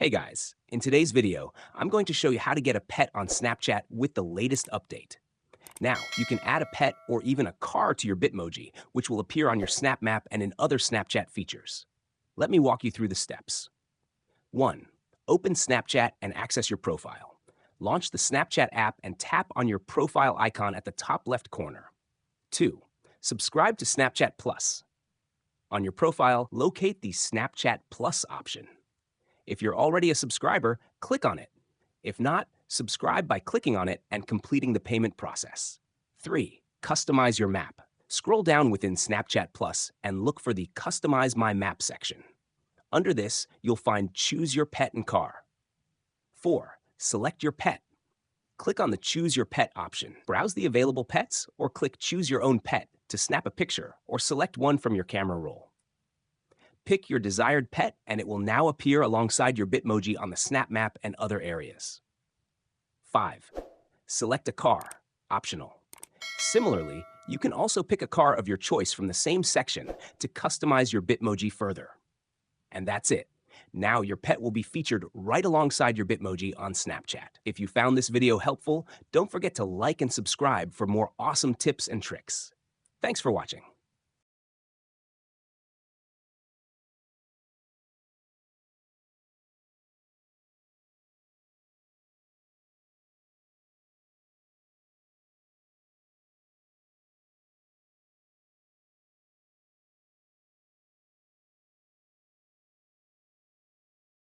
Hey guys, in today's video, I'm going to show you how to get a pet on Snapchat with the latest update. Now, you can add a pet or even a car to your Bitmoji, which will appear on your Snap Map and in other Snapchat features. Let me walk you through the steps. 1. Open Snapchat and access your profile. Launch the Snapchat app and tap on your profile icon at the top left corner. 2. Subscribe to Snapchat Plus. On your profile, locate the Snapchat Plus option. If you're already a subscriber, click on it. If not, subscribe by clicking on it and completing the payment process. 3. Customize your map. Scroll down within Snapchat Plus and look for the Customize My Map section. Under this, you'll find Choose Your Pet and Car. 4. Select your pet. Click on the Choose Your Pet option. Browse the available pets or click Choose Your Own Pet to snap a picture or select one from your camera roll. Pick your desired pet and it will now appear alongside your Bitmoji on the Snap Map and other areas. 5. Select a car, optional. Similarly, you can also pick a car of your choice from the same section to customize your Bitmoji further. And that's it. Now your pet will be featured right alongside your Bitmoji on Snapchat. If you found this video helpful, don't forget to like and subscribe for more awesome tips and tricks. Thanks for watching.